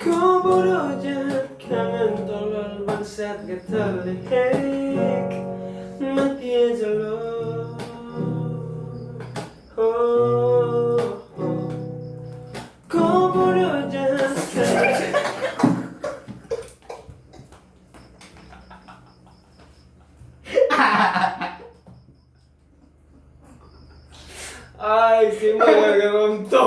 Kau bodoh jangan kangen tolol bangsat gak terlihat mati aja lo. Oh, oh. Kau bodoh jangan kangen. Ay, si Magagamam to.